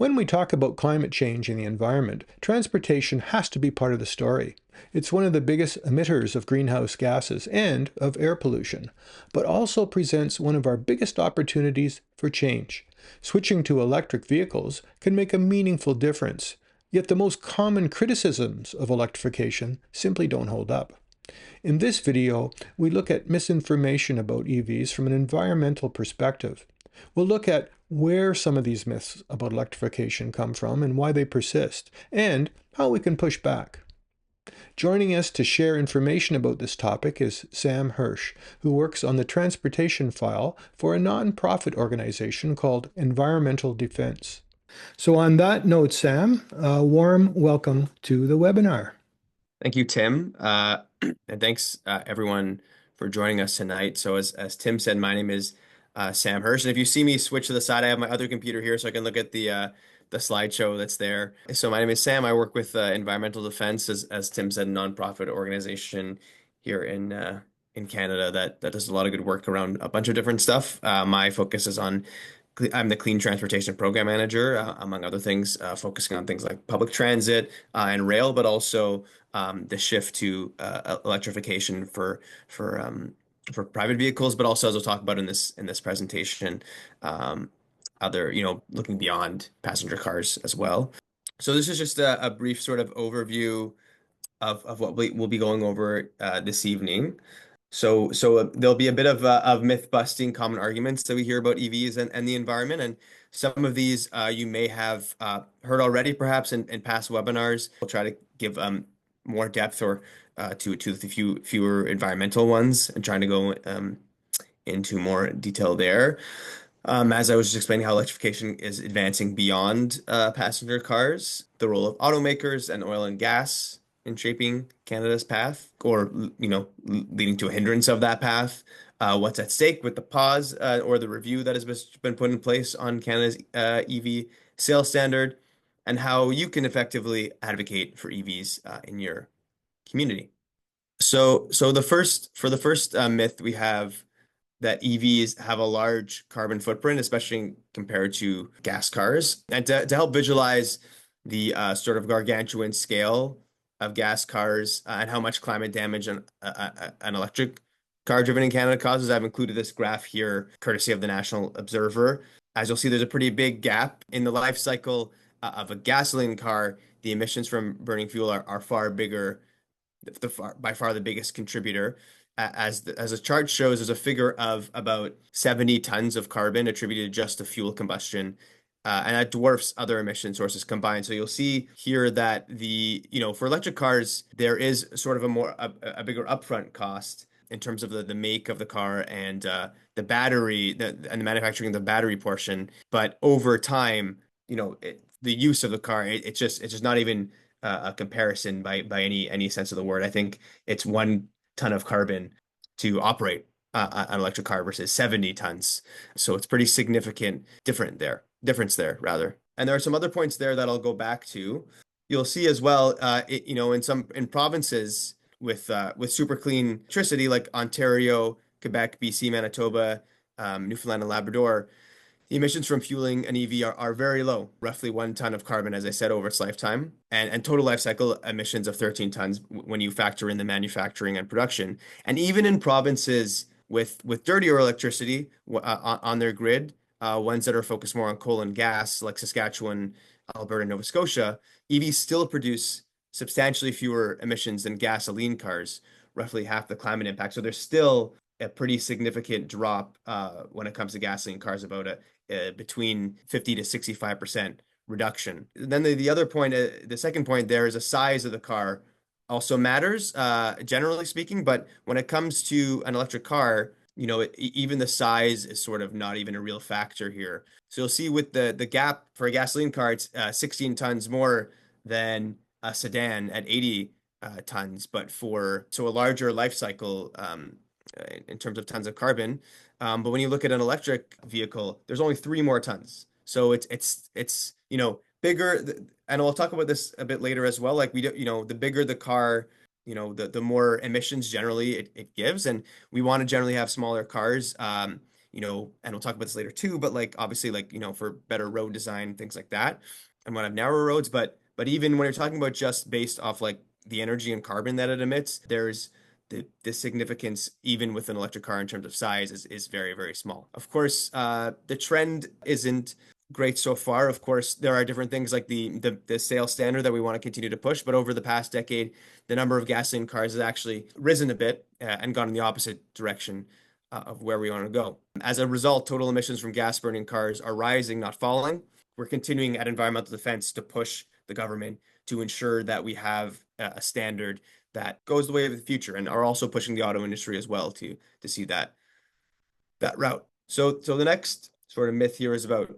When we talk about climate change and the environment, transportation has to be part of the story. It's one of the biggest emitters of greenhouse gases and of air pollution, but also presents one of our biggest opportunities for change. Switching to electric vehicles can make a meaningful difference, yet the most common criticisms of electrification simply don't hold up. In this video, we look at misinformation about EVs from an environmental perspective. We'll look at where some of these myths about electrification come from and why they persist, and how we can push back. Joining us to share information about this topic is Sam Hirsch, who works on the transportation file for a non-profit organization called Environmental Defense. So on that note, Sam, a warm welcome to the webinar. Thank you, Tim. And thanks, everyone, for joining us tonight. So as Tim said, my name is Sam Hirsch. And if you see me switch to the side, I have my other computer here so I can look at the slideshow that's there. So my name is Sam. I work with Environmental Defense, as Tim said, a nonprofit organization here in Canada that does a lot of good work around a bunch of different stuff. My focus is on I'm the Clean Transportation Program Manager, among other things, focusing on things like public transit and rail, but also the shift to electrification for private vehicles, but also, as we'll talk about in this presentation, other, looking beyond passenger cars as well. So this is just a brief sort of overview of what we'll be going over this evening. So there'll be a bit of myth busting, common arguments that we hear about EVs and the environment, and some of these you may have heard already, perhaps in past webinars. We'll try to give more depth or to the fewer environmental ones, and trying to go into more detail there. As I was just explaining how electrification is advancing beyond passenger cars, the role of automakers and oil and gas in shaping Canada's path, or leading to a hindrance of that path. What's at stake with the pause or the review that has been put in place on Canada's EV sales standard, and how you can effectively advocate for EVs in your community. So the first myth we have that EVs have a large carbon footprint, especially compared to gas cars. And to help visualize the sort of gargantuan scale of gas cars and how much climate damage an electric car driven in Canada causes, I've included this graph here, courtesy of the National Observer. As you'll see, there's a pretty big gap in the life cycle of a gasoline car. The emissions from burning fuel are far bigger, by far the biggest contributor. As the chart shows, there's a figure of about 70 tons of carbon attributed just to fuel combustion. And that dwarfs other emission sources combined. So you'll see here that for electric cars, there is sort of a bigger upfront cost in terms of the make of the car and the battery and the manufacturing of the battery portion. But over time, the use of the car, it's just not even a comparison by any sense of the word. I think it's 1 ton of carbon to operate an electric car versus 70 tons. So it's pretty significant difference there rather. And there are some other points there that I'll go back to. You'll see as well, in provinces with super clean electricity like Ontario, Quebec, BC, Manitoba, Newfoundland, and Labrador, the emissions from fueling an EV are very low, roughly 1 ton of carbon, as I said, over its lifetime, and total life cycle emissions of 13 tons when you factor in the manufacturing and production. And even in provinces with dirtier electricity on their grid, ones that are focused more on coal and gas, like Saskatchewan, Alberta, Nova Scotia, EVs still produce substantially fewer emissions than gasoline cars, roughly half the climate impact. So there's still a pretty significant drop when it comes to gasoline cars, about between 50 to 65% reduction. Then the other point, the second point there is the size of the car also matters, generally speaking. But when it comes to an electric car, even the size is sort of not even a real factor here. So you'll see with the gap for a gasoline car, it's 16 tons more than a sedan at 80 tons. But a larger life cycle in terms of tons of carbon. But when you look at an electric vehicle, there's only 3 more tons. So it's bigger. And we'll talk about this a bit later as well. Like the bigger the car, the more emissions generally it gives. And we want to generally have smaller cars. and we'll talk about this later too, but like obviously like, for better road design, things like that, and want to have narrower roads. But even when you're talking about just based off like the energy and carbon that it emits, there's the significance even with an electric car in terms of size is very, very small. Of course, the trend isn't great so far. Of course, there are different things like the sales standard that we want to continue to push, but over the past decade, the number of gasoline cars has actually risen a bit and gone in the opposite direction of where we want to go. As a result, total emissions from gas burning cars are rising, not falling. We're continuing at Environmental Defense to push the government to ensure that we have a standard that goes the way of the future, and are also pushing the auto industry as well to see that route. So the next sort of myth here is about,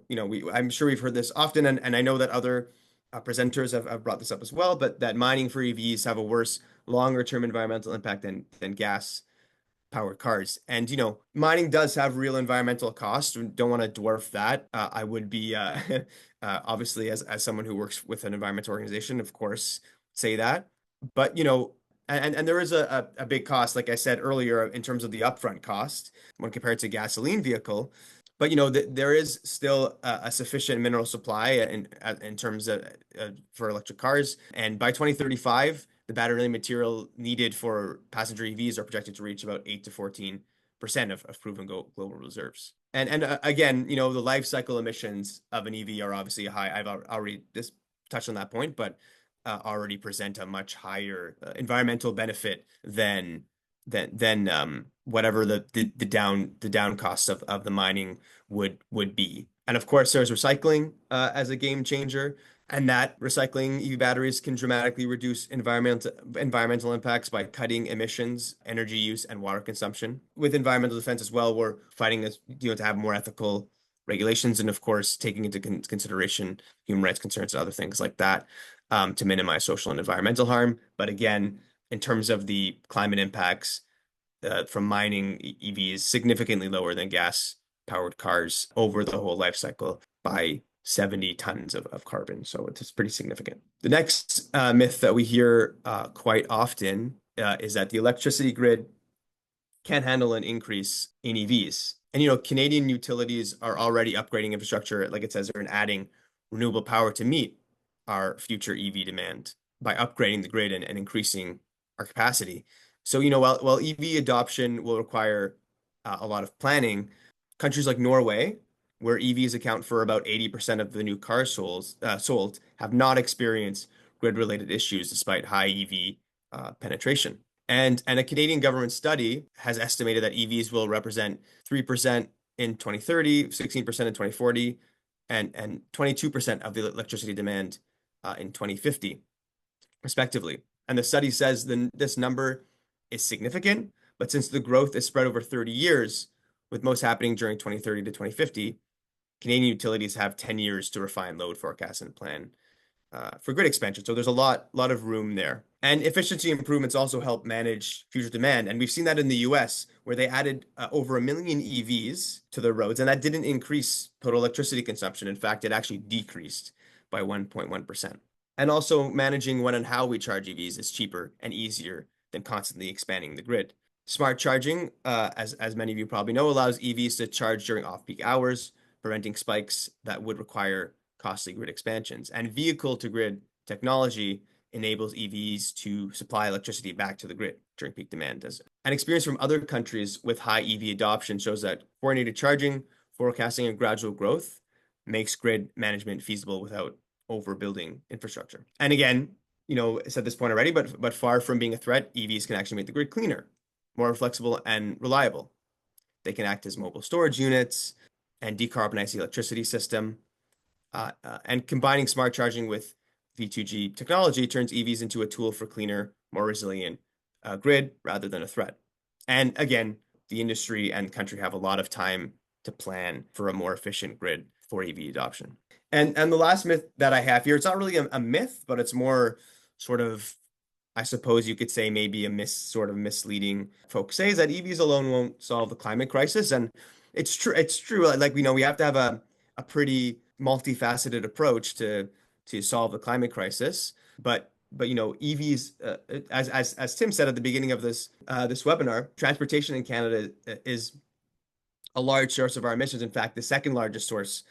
I'm sure we've heard this often, and I know that other presenters have brought this up as well, but that mining for EVs have a worse longer term environmental impact than gas powered cars. And, mining does have real environmental costs. Don't want to dwarf that. I would be, obviously, as someone who works with an environmental organization, of course, say that. But, and there is a big cost, like I said earlier, in terms of the upfront cost when compared to gasoline vehicle. But, there is still a sufficient mineral supply in terms of for electric cars. And by 2035, the battery material needed for passenger EVs are projected to reach about 8 to 14% of proven global reserves. And again, the life cycle emissions of an EV are obviously high. I've already just touched on that point, but already present a much higher environmental benefit than whatever the down cost of the mining would be. And of course, there's recycling as a game changer. And that recycling EV batteries can dramatically reduce environmental impacts by cutting emissions, energy use, and water consumption. With environmental defense as well, we're fighting to have more ethical regulations, and of course, taking into consideration human rights concerns and other things like that to minimize social and environmental harm. But again, in terms of the climate impacts from mining EVs, significantly lower than gas-powered cars over the whole life cycle by 70 tons of carbon. So it's pretty significant. The next myth that we hear quite often is that the electricity grid can't handle an increase in EVs. And, Canadian utilities are already upgrading infrastructure, like it says, and adding renewable power to meet our future EV demand by upgrading the grid and increasing our capacity. So, while EV adoption will require a lot of planning, countries like Norway, where EVs account for about 80% of the new cars sold, have not experienced grid-related issues despite high EV penetration. And a Canadian government study has estimated that EVs will represent 3% in 2030, 16% in 2040, and 22% of the electricity demand in 2050, respectively. And the study says this number is significant, but since the growth is spread over 30 years, with most happening during 2030 to 2050, Canadian utilities have 10 years to refine load forecasts and plan for grid expansion. So there's a lot of room there. And efficiency improvements also help manage future demand. And we've seen that in the US, where they added over 1 million EVs to the roads, and that didn't increase total electricity consumption. In fact, it actually decreased by 1.1%. And also managing when and how we charge EVs is cheaper and easier than constantly expanding the grid. Smart charging, as many of you probably know, allows EVs to charge during off-peak hours, preventing spikes that would require costly grid expansions. And vehicle-to-grid technology enables EVs to supply electricity back to the grid during peak demand. An experience from other countries with high EV adoption shows that coordinated charging, forecasting, and gradual growth makes grid management feasible without overbuilding infrastructure. And again, I said this point already, but far from being a threat, EVs can actually make the grid cleaner, more flexible, and reliable. They can act as mobile storage units and decarbonize the electricity system. And combining smart charging with V2G technology turns EVs into a tool for cleaner, more resilient grid rather than a threat. And again, the industry and country have a lot of time to plan for a more efficient grid for EV adoption. And the last myth that I have here, it's not really a myth, but it's more sort of, I suppose you could say maybe sort of misleading. Folks say is that EVs alone won't solve the climate crisis. And it's true. It's true. Like, we have to have a pretty multifaceted approach to solve the climate crisis. But EVs, as Tim said at the beginning of this webinar, transportation in Canada is a large source of our emissions. In fact, the second largest source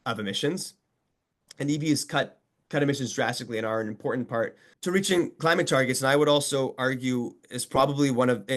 of emissions. And EVs cut emissions drastically and are an important part to reaching climate targets. And I would also argue is probably one of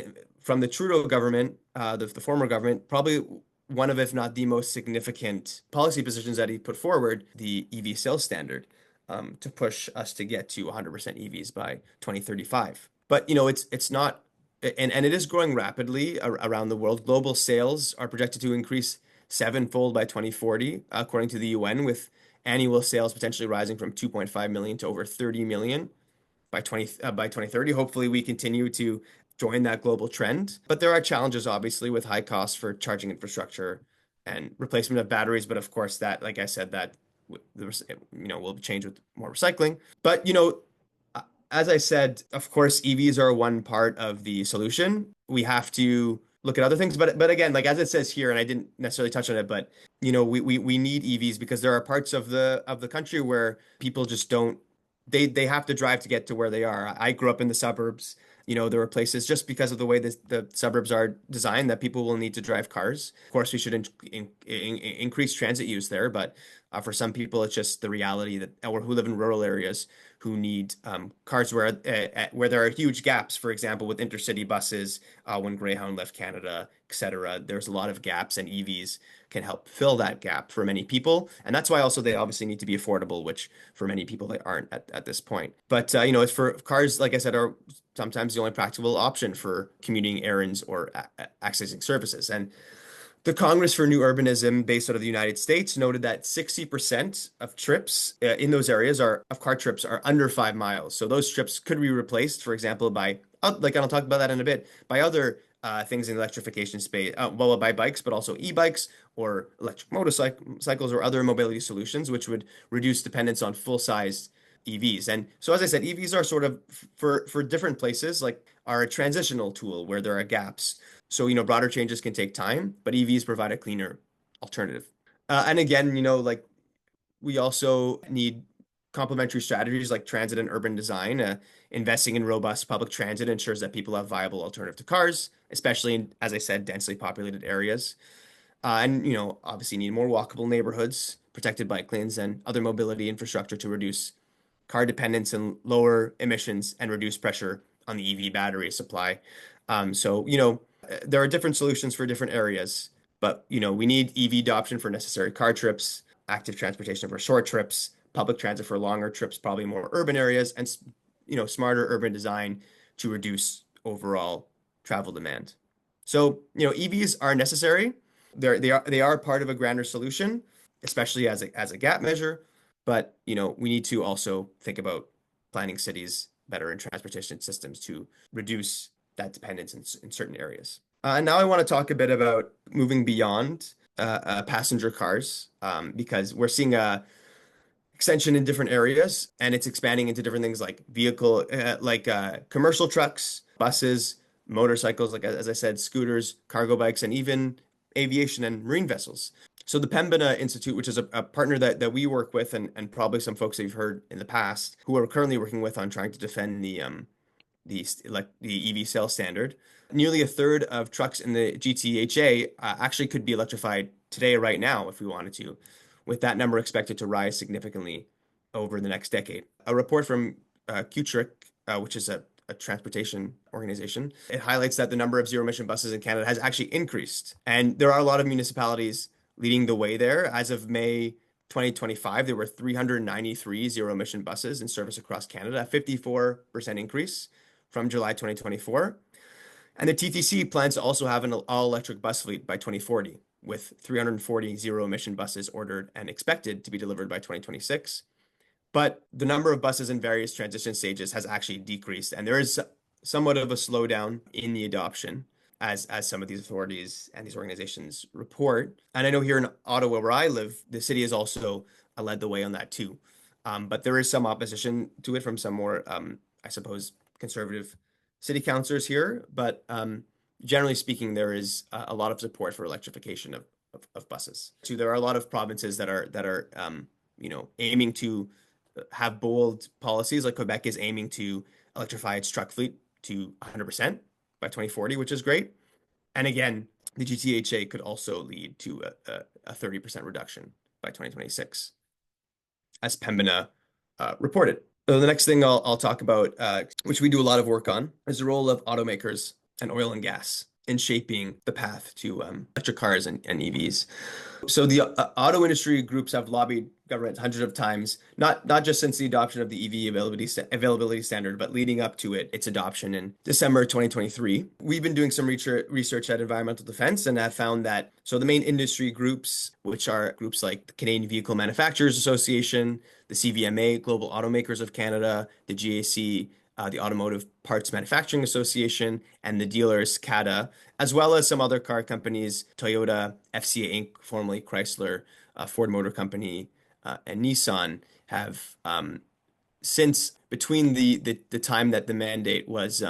from the Trudeau government, the former government, probably one of, if not the most significant policy positions that he put forward, the EV sales standard, to push us to get to 100% EVs by 2035. But it's not, and it is growing rapidly around the world. Global sales are projected to increase sevenfold by 2040, according to the UN, with annual sales potentially rising from 2.5 million to over 30 million by 2030. Hopefully, we continue to join that global trend. But there are challenges, obviously, with high costs for charging infrastructure and replacement of batteries. But of course, that, like I said, that will change with more recycling. But as I said, of course, EVs are one part of the solution. We have to look at other things. But again, like as it says here, and I didn't necessarily touch on it, but we need EVs because there are parts of the country where people just don't they have to drive to get to where they are. I grew up in the suburbs. There are places just because of the way the suburbs are designed that people will need to drive cars. Of course, we should increase transit use there, but for some people, it's just the reality that or who live in rural areas who need cars where there are huge gaps. For example, with intercity buses, when Greyhound left Canada, etc. There's a lot of gaps, and EVs can help fill that gap for many people. And that's why also they obviously need to be affordable, which for many people they aren't at this point. But it's for cars, like I said, are sometimes the only practical option for commuting errands or accessing services. And the Congress for New Urbanism, based out of the United States, noted that 60% of trips in those areas of car trips are under 5 miles. So those trips could be replaced, for example, by, like I'll talk about that in a bit, by other things in the electrification space, well, by bikes, but also e-bikes or electric motorcycles or other mobility solutions, which would reduce dependence on full-sized EVs. And so, as I said, EVs are sort of for different places, like are a transitional tool where there are gaps. So, broader changes can take time, but EVs provide a cleaner alternative. And again, like we also need complementary strategies like transit and urban design. Investing in robust public transit ensures that people have viable alternative to cars, especially in, as I said, densely populated areas. And, obviously need more walkable neighborhoods, protected bike lanes, and other mobility infrastructure to reduce car dependence and lower emissions and reduce pressure on the EV battery supply. So, there are different solutions for different areas, but, we need EV adoption for necessary car trips, active transportation for short trips, public transit for longer trips, probably more urban areas, and, smarter urban design to reduce overall travel demand. So, EVs are necessary. They are part of a grander solution, especially as a gap measure. But, we need to also think about planning cities better in transportation systems to reduce that dependence in certain areas. And now I want to talk a bit about moving beyond passenger cars, because we're seeing a extension in different areas, and it's expanding into different things like commercial trucks, buses, motorcycles, like as I said, scooters, cargo bikes, and even aviation and marine vessels. So the Pembina Institute, which is a partner that we work with, and probably some folks that you've heard in the past, who are currently working with on trying to defend the EV sales standard. Nearly a third of trucks in the GTHA actually could be electrified today, right now, if we wanted to, with that number expected to rise significantly over the next decade. A report from Cutric, which is a transportation organization, it highlights that the number of zero-emission buses in Canada has actually increased. And there are a lot of municipalities leading the way there. As of May 2025, there were 393 zero-emission buses in service across Canada, a 54% increase from July 2024. And the TTC plans to also have an all-electric bus fleet by 2040, with 340 zero-emission buses ordered and expected to be delivered by 2026. But the number of buses in various transition stages has actually decreased, and there is somewhat of a slowdown in the adoption, as some of these authorities and these organizations report. And I know here in Ottawa, where I live, the city has also led the way on that too. But there is some opposition to it from some more, I suppose, conservative city councilors here. But generally speaking, there is a lot of support for electrification of buses. So there are a lot of provinces that are aiming to have bold policies. Like Quebec is aiming to electrify its truck fleet to 100% by 2040, which is great. And again, the GTHA could also lead to a 30% reduction by 2026, as Pembina reported. So the next thing I'll talk about, which we do a lot of work on, is the role of automakers and oil and gas in shaping the path to electric cars and EVs. So the auto industry groups have lobbied governments hundreds of times, not just since the adoption of the EV availability standard, but leading up to its adoption in December 2023. We've been doing some research at Environmental Defense and have found that the main industry groups, which are groups like the Canadian Vehicle Manufacturers Association, the CVMA, Global Automakers of Canada, the GAC, the Automotive Parts Manufacturing Association, and the dealers CADA, as well as some other car companies, Toyota, FCA Inc., formerly Chrysler, Ford Motor Company, and Nissan, have since between the time that the mandate was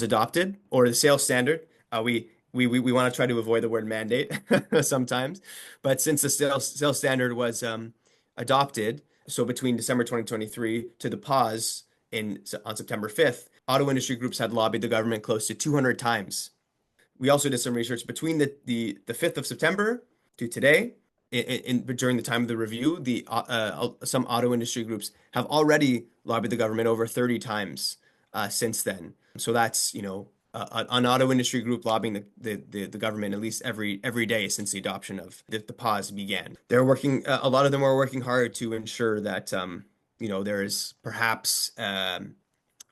adopted, or the sales standard. We want to try to avoid the word mandate sometimes, but since the sales standard was adopted, so between December 2023 to the pause on September 5th, auto industry groups had lobbied the government close to 200 times. We also did some research between the 5th of September to today. During the time of the review, some auto industry groups have already lobbied the government over 30 times since then. So that's, an auto industry group lobbying the government at least every day since the adoption of the pause began. They're working, a lot of them are working hard to ensure that, there is perhaps a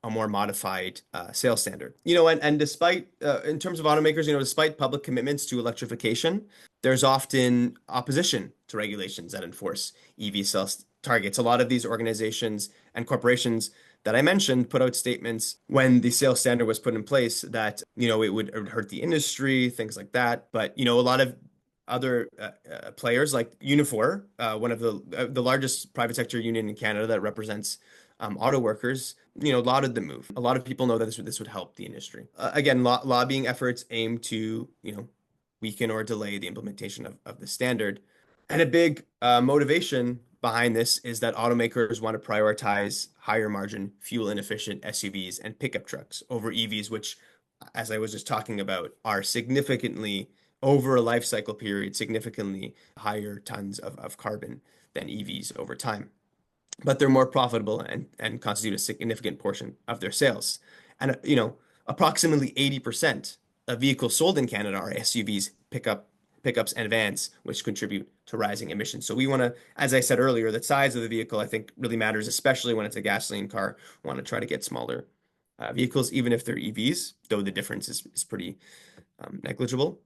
more modified sales standard. And despite, in terms of automakers, despite public commitments to electrification, there's often opposition to regulations that enforce EV sales targets. A lot of these organizations and corporations that I mentioned put out statements when the sales standard was put in place that, it would hurt the industry, things like that. But, a lot of other players like Unifor, one of the largest private sector union in Canada that represents auto workers, lauded the move. A lot of people know that this would help the industry. Again, lobbying efforts aim to, weaken or delay the implementation of the standard. And a big motivation behind this is that automakers want to prioritize higher margin, fuel inefficient SUVs and pickup trucks over EVs, which, as I was just talking about, are significantly over a life cycle period, significantly higher tons of carbon than EVs over time. But they're more profitable and constitute a significant portion of their sales. And, approximately 80% of vehicles sold in Canada are SUVs, pickups, and vans, which contribute to rising emissions. So we want to, as I said earlier, the size of the vehicle, I think, really matters, especially when it's a gasoline car. We want to try to get smaller vehicles, even if they're EVs, though the difference is pretty negligible.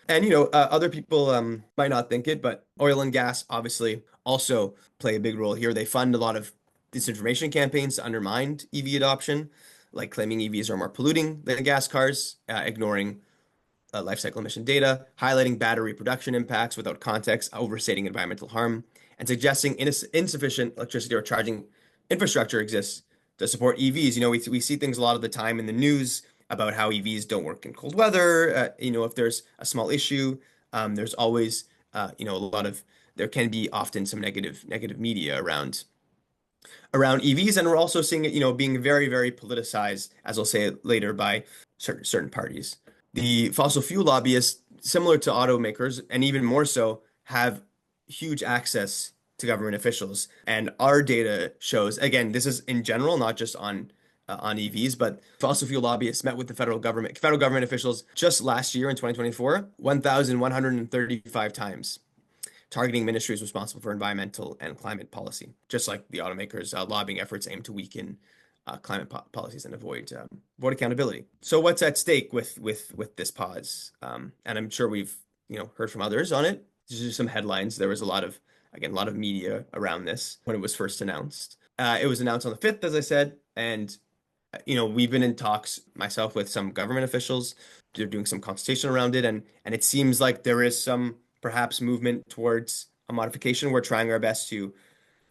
And, other people might not think it, but oil and gas obviously also play a big role here. They fund a lot of disinformation campaigns to undermine EV adoption, like claiming EVs are more polluting than gas cars, ignoring life cycle emission data, highlighting battery production impacts without context, overstating environmental harm, and suggesting insufficient electricity or charging infrastructure exists to support EVs. We see things a lot of the time in the news about how EVs don't work in cold weather. If there's a small issue, there's always, there can be often some negative media around EVs, and we're also seeing it, being very, very politicized, as I'll say later, by certain parties. The fossil fuel lobbyists, similar to automakers, and even more so, have huge access to government officials. And our data shows, again, this is in general, not just on EVs, but fossil fuel lobbyists met with the federal government officials just last year in 2024, 1,135 times, targeting ministries responsible for environmental and climate policy, just like the automakers' lobbying efforts aim to weaken climate policies and avoid accountability. So what's at stake with this pause? And I'm sure we've heard from others on it. These are some headlines. There was a lot of media around this when it was first announced. It was announced on the 5th, as I said, and we've been in talks myself with some government officials. They're doing some consultation around it, and it seems like there is some perhaps movement towards a modification. We're trying our best to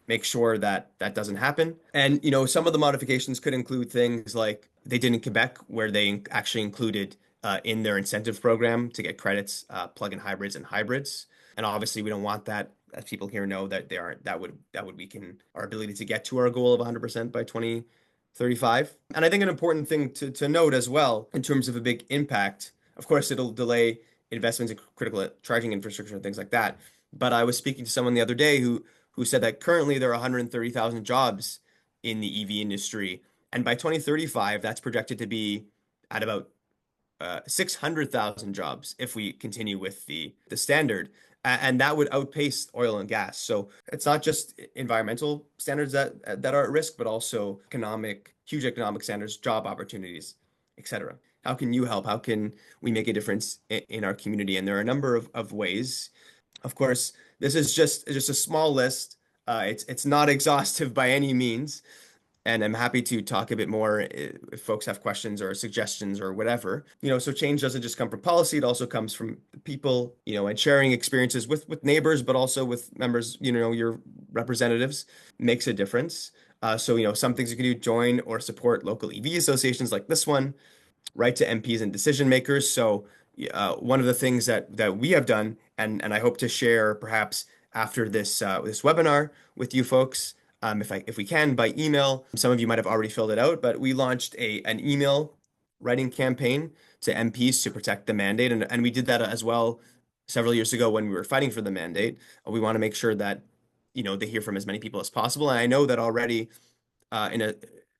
make sure that doesn't happen. And, some of the modifications could include things like they did in Quebec, where they actually included in their incentive program to get credits, plug-in hybrids and hybrids. And obviously we don't want that, as people here know, that that would weaken our ability to get to our goal of 100% by 2035. And I think an important thing to note as well, in terms of a big impact, of course, it'll delay investments in critical charging infrastructure and things like that. But I was speaking to someone the other day who said that currently there are 130,000 jobs in the EV industry, and by 2035, that's projected to be at about 600,000 jobs if we continue with the standard. And that would outpace oil and gas. So it's not just environmental standards that are at risk, but also huge economic standards, job opportunities, etc. How can you help? How can we make a difference in our community? And there are a number of ways. Of course, this is just a small list. It's not exhaustive by any means, and I'm happy to talk a bit more if folks have questions or suggestions or whatever. So change doesn't just come from policy, it also comes from people, and sharing experiences with neighbors, but also with members, your representatives makes a difference. So, some things you can do, join or support local EV associations like this one, right to MPs and decision makers. So one of the things that we have done, and I hope to share perhaps after this webinar with you folks, if we can, by email. Some of you might have already filled it out, but we launched an email writing campaign to MPs to protect the mandate, and we did that as well several years ago when we were fighting for the mandate. We want to make sure that they hear from as many people as possible, and I know that already in a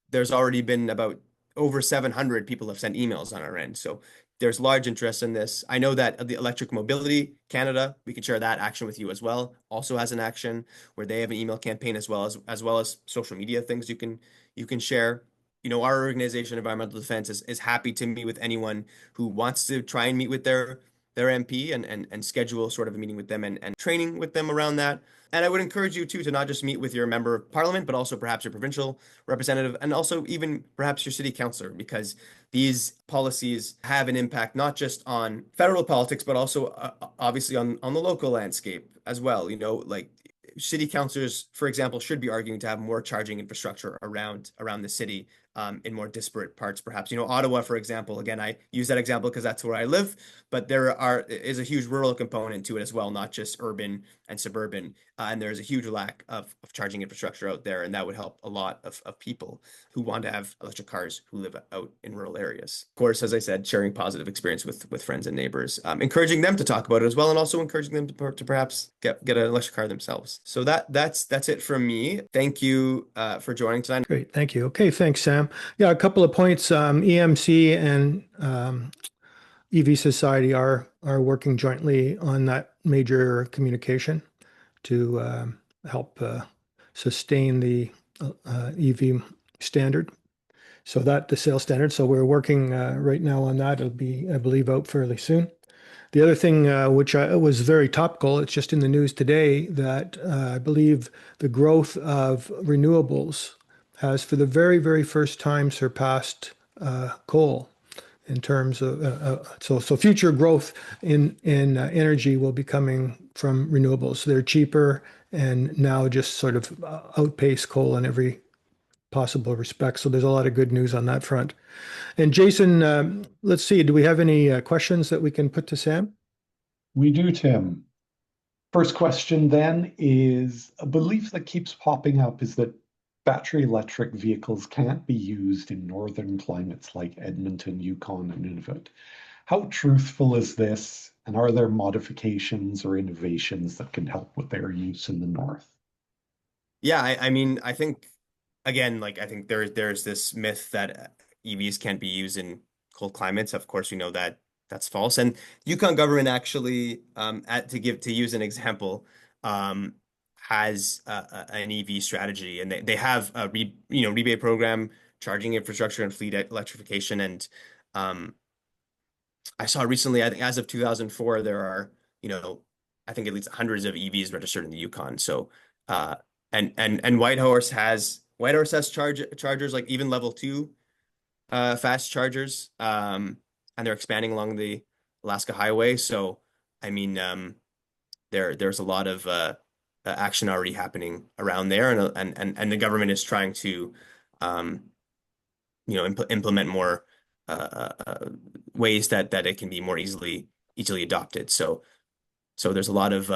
there's already been about over 700 people have sent emails on our end. So there's large interest in this. I know that the Electric Mobility Canada, we can share that action with you as well, also has an action where they have an email campaign as well as social media things you can share. Our organization, Environmental Defense, is happy to meet with anyone who wants to try and meet with their MP and schedule sort of a meeting with them and training with them around that. And I would encourage you too to not just meet with your member of parliament, but also perhaps your provincial representative and also even perhaps your city councillor, because these policies have an impact not just on federal politics, but also obviously on the local landscape as well. Like city councillors, for example, should be arguing to have more charging infrastructure around the city in more disparate parts, perhaps. Ottawa, for example, again, I use that example because that's where I live, but is a huge rural component to it as well, not just urban and suburban. And there's a huge lack of charging infrastructure out there, and that would help a lot of people who want to have electric cars who live out in rural areas. Of course, as I said, sharing positive experience with friends and neighbors, encouraging them to talk about it as well, and also encouraging them to perhaps get an electric car themselves. So that's it from me. Thank you for joining tonight. Great, thank you. Okay, thanks, Sam. Yeah, a couple of points. EMC and EV Society are working jointly on that major communication to help sustain the EV standard. So that the sales standard. So we're working right now on that. It'll be, I believe, out fairly soon. The other thing, which was very topical, it's just in the news today that I believe the growth of renewables has, for the very, very first time, surpassed coal in terms of so future growth in energy will be coming from renewables. They're cheaper and now just sort of outpace coal in every possible respect. So there's a lot of good news on that front. And Jason, let's see, do we have any questions that we can put to Sam? We do, Tim. First question then is a belief that keeps popping up is that battery electric vehicles can't be used in northern climates like Edmonton, Yukon, and Nunavut. How truthful is this? And are there modifications or innovations that can help with their use in the north? Yeah, I mean, I think again, like I think there's this myth that EVs can't be used in cold climates. Of course, we know that that's false. And Yukon government actually, to use an example, has an EV strategy, and they have a rebate program, charging infrastructure, and fleet electrification. And I saw recently, I think as of 2004, there are I think at least hundreds of EVs registered in the Yukon. So and Whitehorse has chargers like even level 2 fast chargers, and they're expanding along the Alaska Highway. So I mean, there's a lot of action already happening around there, and the government is trying to implement more ways that it can be more easily adopted. So there's a lot of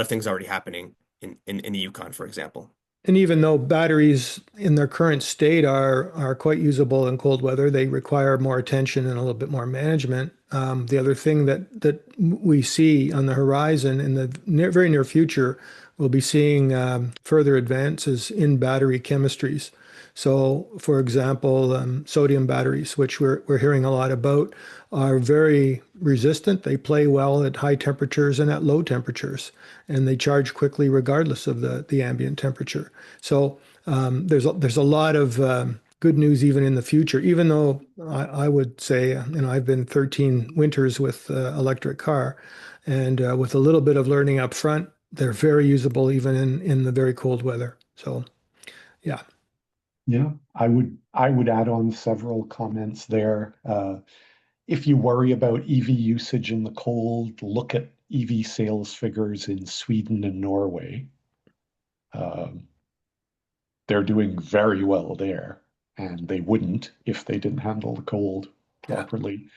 things already happening in the Yukon, for example. And even though batteries in their current state are quite usable in cold weather, they require more attention and a little bit more management. The other thing that we see on the horizon in the very near future, we'll be seeing further advances in battery chemistries. So, for example, sodium batteries, which we're hearing a lot about, are very resistant. They play well at high temperatures and at low temperatures, and they charge quickly regardless of the ambient temperature. So there's a lot of good news even in the future. Even though I would say, I've been 13 winters with electric car, and with a little bit of learning up front, they're very usable even in the very cold weather. So yeah. Yeah, I would add on several comments there. If you worry about EV usage in the cold, look at EV sales figures in Sweden and Norway. Um, they're doing very well there, and they wouldn't if they didn't handle the cold Yeah. properly.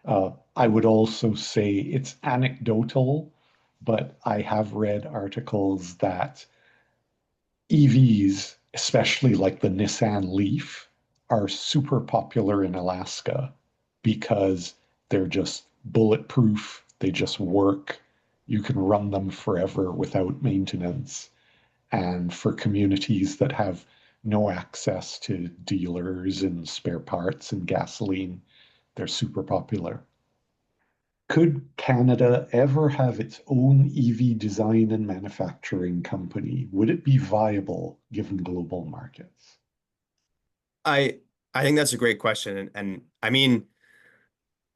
I would also say it's anecdotal, but I have read articles that EVs, especially like the Nissan Leaf, are super popular in Alaska because they're just bulletproof. They just work. You can run them forever without maintenance. And for communities that have no access to dealers and spare parts and gasoline, they're super popular. Could Canada ever have its own EV design and manufacturing company? Would it be viable given global markets? I I think that's a great question, and I mean,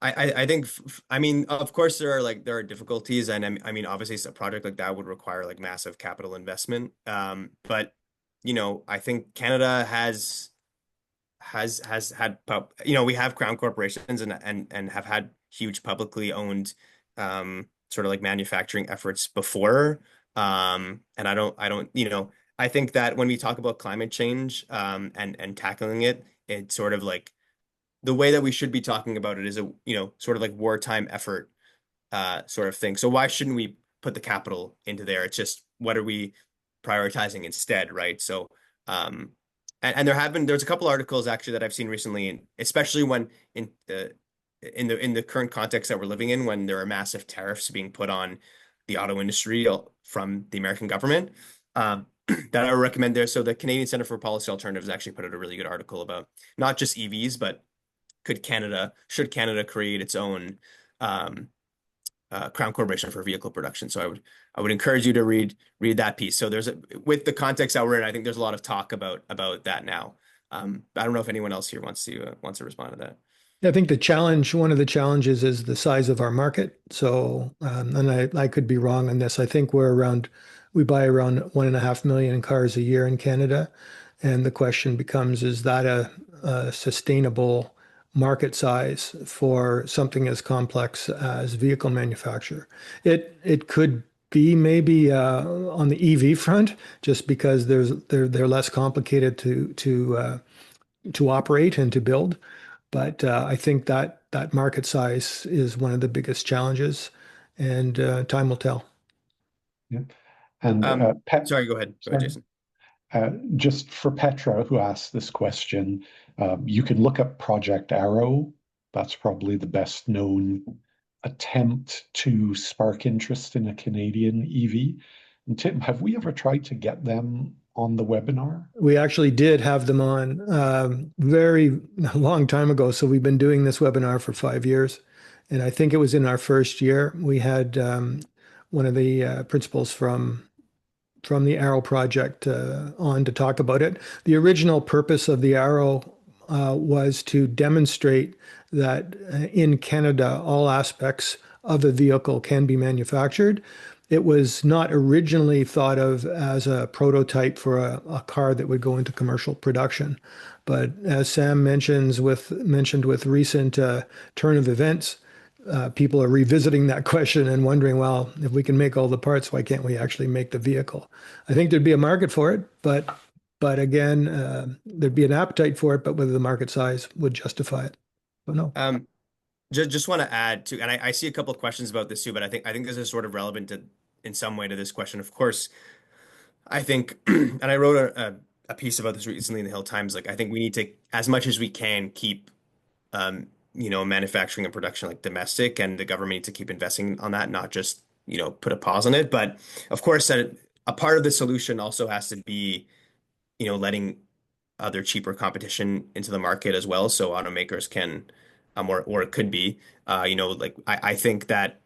I think I mean, of course there are difficulties, and I mean obviously a project like that would require like massive capital investment. But I think Canada has had we have crown corporations and have had huge publicly owned sort of like manufacturing efforts before. And I don't I think that when we talk about climate change and tackling it, it's sort of like the way that we should be talking about it is a sort of like wartime effort sort of thing. So why shouldn't we put the capital into there? It's just what are we prioritizing instead, right? So and there's a couple articles actually that I've seen recently, and especially when in the current context that we're living in, when there are massive tariffs being put on the auto industry from the American government. Um, that I would recommend there. So the Canadian Center for Policy Alternatives actually put out a really good article about not just EVs, but should Canada create its own um, Crown Corporation for vehicle production? So I would encourage you to read that piece. So with the context that we're in, I think there's a lot of talk about that now. I don't know if anyone else here wants to respond to that. I think one of the challenges is the size of our market. So, and I could be wrong on this. I think we buy around 1.5 million cars a year in Canada. And the question becomes, is that a sustainable market size for something as complex as vehicle manufacture? It could be maybe on the EV front, just because they're less complicated to operate and to build. But I think that market size is one of the biggest challenges, and time will tell. Yeah. And Um, sorry, go ahead, sorry, Jason. just for Petra, who asked this question, you can look up Project Arrow. That's probably the best known attempt to spark interest in a Canadian EV. And Tim, have we ever tried to get them on the webinar? We actually did have them on very long time ago. So we've been doing this webinar for 5 years. And I think it was in our first year. We had one of the principals from the Arrow project on to talk about it. The original purpose of the Arrow was to demonstrate that in Canada, all aspects of a vehicle can be manufactured. It was not originally thought of as a prototype for a car that would go into commercial production. But as Sam mentioned with recent turn of events, people are revisiting that question and wondering, well, if we can make all the parts, why can't we actually make the vehicle? I think there'd be a market for it, but again, there'd be an appetite for it, but whether the market size would justify it, I don't know. Just want to add to, and I see a couple of questions about this too, but I think this is sort of relevant in some way to this question. Of course, I think, and I wrote a piece about this recently in the Hill Times. Like, I think we need to, as much as we can, keep manufacturing and production like domestic, and the government needs to keep investing on that, not just, put a pause on it. But of course, that a part of the solution also has to be, letting other cheaper competition into the market as well, so automakers can, or it could be, like I think that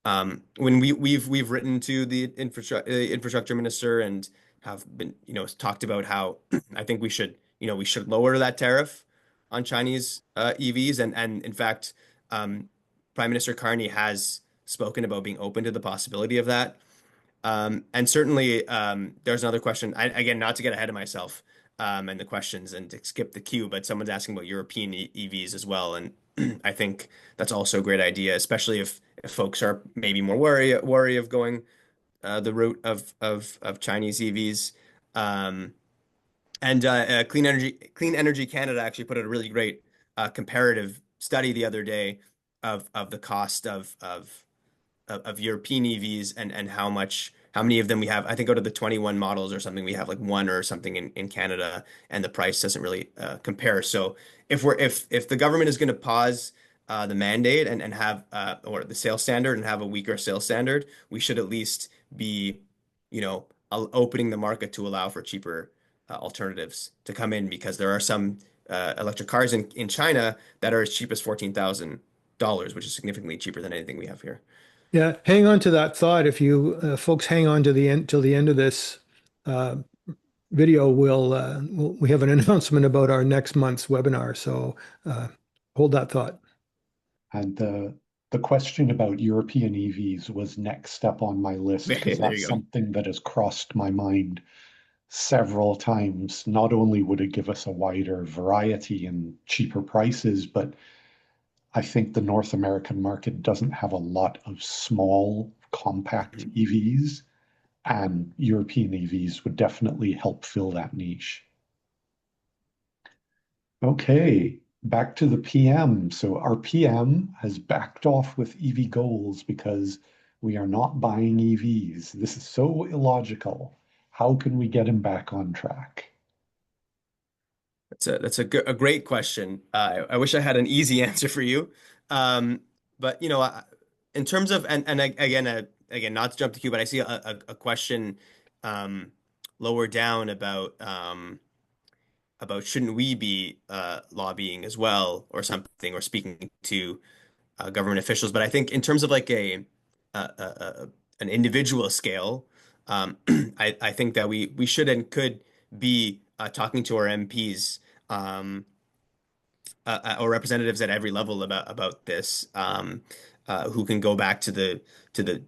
when we've written to the infrastructure minister and have been, talked about how I think we should lower that tariff on Chinese EVs, and in fact, um, Prime Minister Carney has spoken about being open to the possibility of that. And certainly, there's another question. Again, not to get ahead of myself, and the questions and to skip the queue, but someone's asking about European EVs as well, and I think that's also a great idea, especially if folks are maybe more worry of going the route of Chinese EVs. Um, and Clean Energy Canada actually put out a really great comparative study the other day of the cost of European EVs, and how many of them we have. I think out of the 21 models or something, we have like one or something in Canada, and the price doesn't really compare. So if the government is going to pause the mandate and have or the sales standard and have a weaker sales standard, we should at least be, opening the market to allow for cheaper alternatives to come in, because there are some electric cars in China that are as cheap as $14,000, which is significantly cheaper than anything we have here. Yeah, hang on to that thought. If you folks hang on to the end till the end of this uh, video, we have an announcement about our next month's webinar. So hold that thought. And the question about European EVs was next up on my list because There that's you go. something that has crossed my mind several times. Not only would it give us a wider variety and cheaper prices, but I think the North American market doesn't have a lot of small, compact Mhm. EVs, and European EVs would definitely help fill that niche. Okay, back to the PM. So our PM has backed off with EV goals because we are not buying EVs. This is so illogical. How can we get him back on track? That's a great question. I wish I had an easy answer for you. Um, but in terms of, again, not to jump the queue, but I see a question um, lower down about shouldn't we be lobbying as well, or something, or speaking to government officials. But I think in terms of like an individual scale, I think that we should and could be talking to our MPs, um, or representatives at every level about this, who can go back to the to the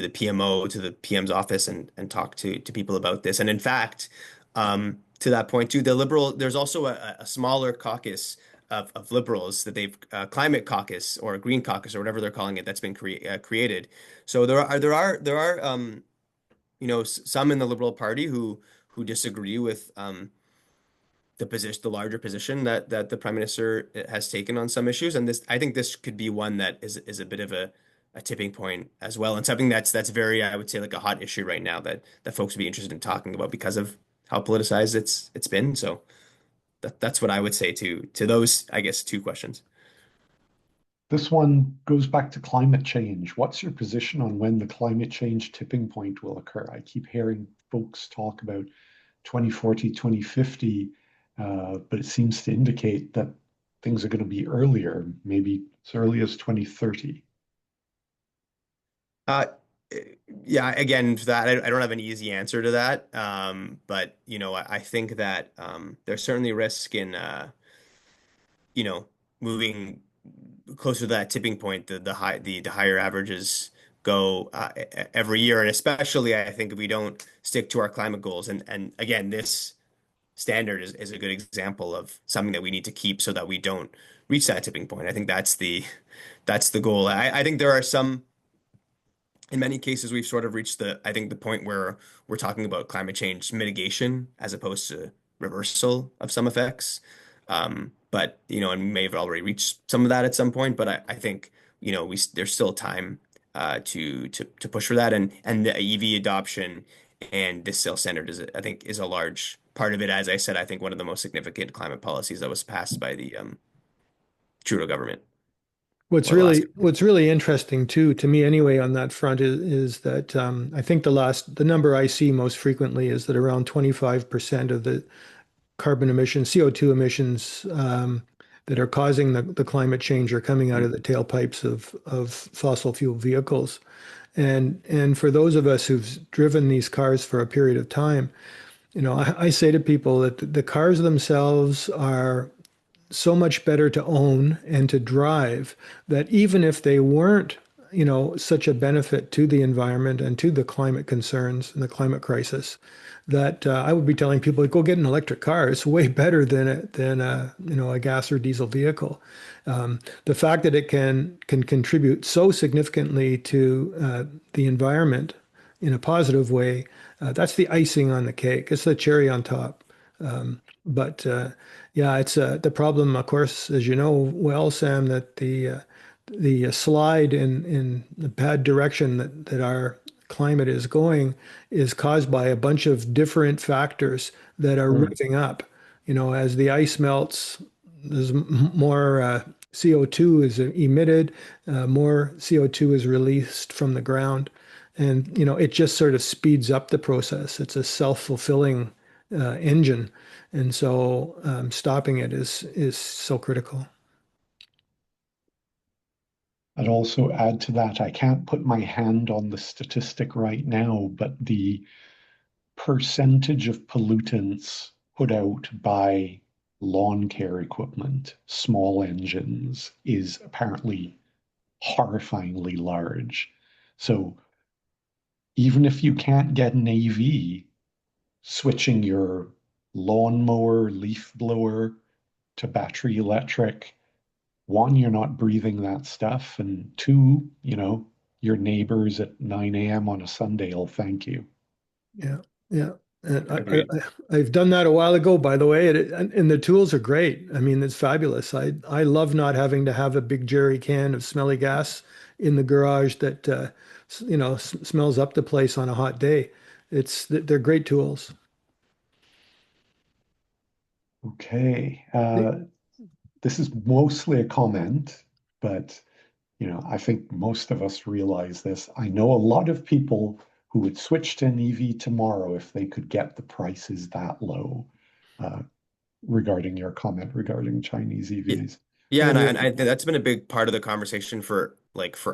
PMO, to the PM's office, and talk to people about this. And in fact, to that point too, there's also a smaller caucus of liberals that they've climate caucus or green caucus or whatever they're calling it, that's been created. So there are some in the Liberal Party who disagree with the larger position that the Prime Minister has taken on some issues, and I think this could be one that is a bit of a tipping point as well, and something that's very, I would say, like a hot issue right now that folks would be interested in talking about because of how politicized it's been. So that's what I would say to those, I guess, two questions. This one goes back to climate change. What's your position on when the climate change tipping point will occur? I keep hearing folks talk about 2040, 2050, but it seems to indicate that things are going to be earlier, maybe as early as 2030. Uh, yeah, again, for that, I don't have an easy answer to that. But I think that there's certainly risk in you know, moving closer to that tipping point, the higher averages go every year, and especially I think if we don't stick to our climate goals, and again, this standard is a good example of something that we need to keep so that we don't reach that tipping point. I think that's the goal. I think there are some, in many cases, we've sort of reached I think the point where we're talking about climate change mitigation as opposed to reversal of some effects. But, and we may have already reached some of that at some point, but I think, there's still time to push for that. And the EV adoption And this sales standard I think, is a large part of it. As I said, I think one of the most significant climate policies that was passed by the Trudeau government What's over the last. really interesting too, to me anyway, on that front is that I think the number I see most frequently is that around 25% of the carbon emissions, CO2 emissions that are causing the climate change are coming out of the tailpipes of fossil fuel vehicles. And for those of us who've driven these cars for a period of time, I say to people that the cars themselves are so much better to own and to drive that even if they weren't, such a benefit to the environment and to the climate concerns and the climate crisis, that I would be telling people go get an electric car. It's way better than a gas or diesel vehicle. The fact that it can contribute so significantly to the environment in a positive way, that's the icing on the cake. It's the cherry on top. But yeah, it's the problem, of course, as you know well, Sam, that the slide in the bad direction that our climate is going is caused by a bunch of different factors that are Mm. revving up. As the ice melts, there's more CO2 is emitted, more CO2 is released from the ground, and it just sort of speeds up the process. It's a self-fulfilling engine, and so stopping it is so critical. I'd also add to that, I can't put my hand on the statistic right now, but the percentage of pollutants put out by lawn care equipment, small engines, is apparently horrifyingly large. So even if you can't get an AV, switching your lawnmower, leaf blower to battery electric, one, you're not breathing that stuff, and two, your neighbors at 9 a.m. on a Sunday will thank you. Yeah, yeah. And Agreed. I've done that a while ago, by the way, and the tools are great. I mean, it's fabulous. I love not having to have a big jerry can of smelly gas in the garage that smells up the place on a hot day. They're great tools. Okay. This is mostly a comment, but I think most of us realize this. I know a lot of people who would switch to an EV tomorrow if they could get the prices that low, uh, regarding your comment regarding Chinese Yeah, EVs. yeah, Oh, and yeah. I think that's been a big part of the conversation for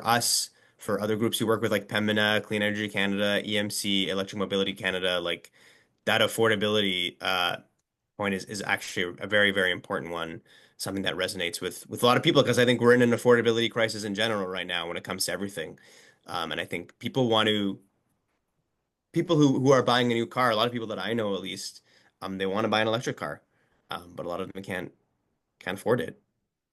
us, for other groups who work with like Pembina, Clean Energy Canada, EMC, Electric Mobility Canada, like that affordability point is actually a very, very important one, something that resonates with a lot of people because I think we're in an affordability crisis in general right now when it comes to everything. And I think people who are buying a new car, a lot of people that I know at least, they want to buy an electric car, but a lot of them can't afford it.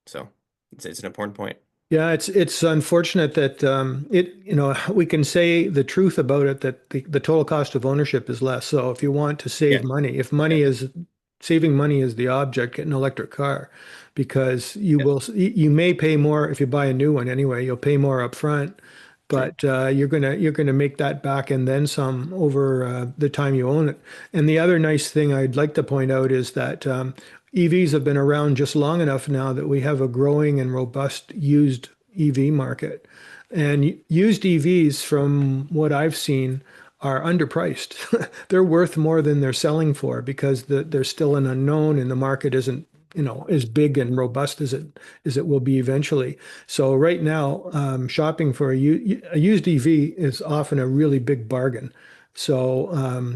So it's an important point. Yeah, it's unfortunate that we can say the truth about it that the total cost of ownership is less. So if you want to Yeah, save money, if yeah, saving money is the object, get an electric car because yeah, you may pay more if you buy a new one anyway. You'll pay more up front, true. but you're gonna make that back and then some over the time you own it. And the other nice thing I'd like to point out is that EVs have been around just long enough now that we have a growing and robust used EV market. And used EVs, from what I've seen, are underpriced. They're worth more than they're selling for because there's still an unknown and the market isn't, as big and robust as it will be eventually. So right now, shopping for a used EV is often a really big bargain. So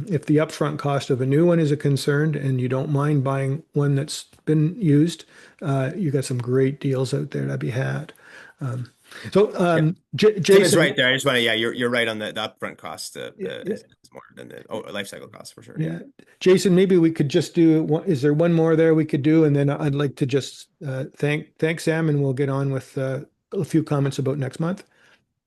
if the upfront cost of a new one is a concern and you don't mind buying one that's been used, you got some great deals out there to be had. Um, so Yeah. Tim is Jason, right there. I just want to, yeah, you're right on the upfront cost yeah, yeah, is more than the life cycle cost for sure. yeah. Jason, maybe we could just do one. Is there one more there we could do? And then I'd like to just thank Sam, and we'll get on with a few comments about next month.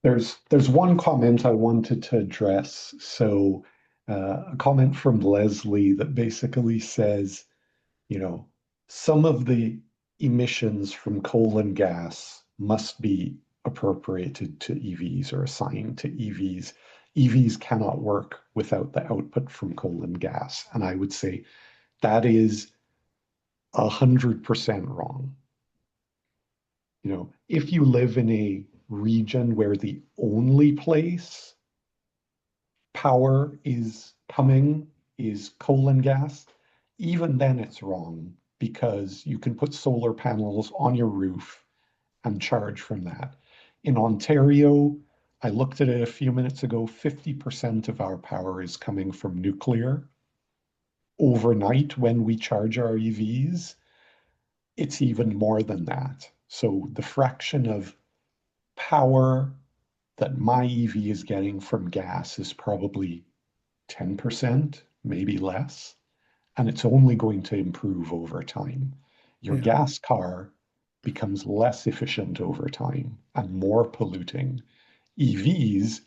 There's one comment I wanted to address. So, a comment from Leslie that basically says, you know, some of the emissions from coal and gas must be appropriated to EVs or assigned to EVs. EVs cannot work without the output from coal and gas. And I would say that is 100% wrong. If you live in a region where the only place power is coming is coal and gas, even then it's wrong because you can put solar panels on your roof and charge from that. In Ontario, I looked at it a few minutes ago, 50% of our power is coming from nuclear. Overnight, when we charge our EVs, it's even more than that. So the fraction of power that my EV is getting from gas is probably 10%, maybe less, and it's only going to improve over time. Your Yeah. gas car becomes less efficient over time and more polluting. EVs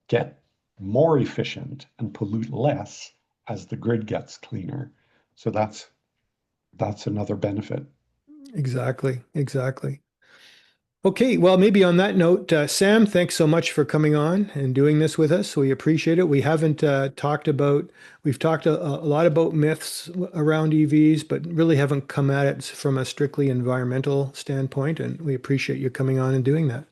get more efficient and pollute less as the grid gets cleaner. So that's another benefit. Exactly. Exactly. Okay, well, maybe on that note, Sam, thanks so much for coming on and doing this with us. We appreciate it. We haven't we've talked a lot about myths around EVs, but really haven't come at it from a strictly environmental standpoint. And we appreciate you coming on and doing that.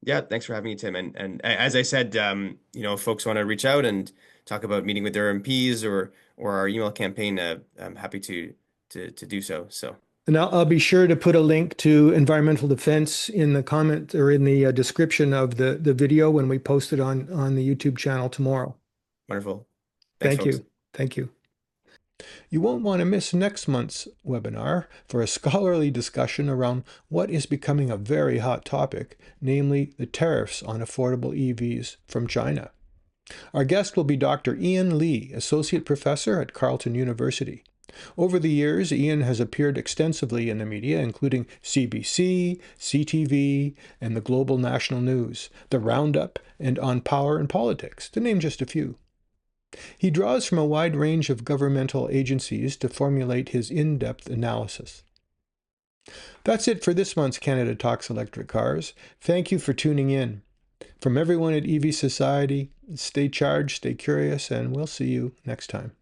Yeah, thanks for having me, Tim. And as I said, if folks want to reach out and talk about meeting with their MPs or our email campaign, I'm happy to do so. So And I'll be sure to put a link to environmental defense in the comment or in the description of the video when we post it on the YouTube channel tomorrow. wonderful. Thanks, Thank folks. you. Thank you. You won't want to miss next month's webinar for a scholarly discussion around what is becoming a very hot topic, namely the tariffs on affordable EVs from China. Our guest will be Dr. Ian Lee, Associate Professor at Carleton University. Over the years, Ian has appeared extensively in the media, including CBC, CTV, and the Global National News, The Roundup, and On Power and Politics, to name just a few. He draws from a wide range of governmental agencies to formulate his in-depth analysis. That's it for this month's Canada Talks Electric Cars. Thank you for tuning in. From everyone at EV Society, stay charged, stay curious, and we'll see you next time.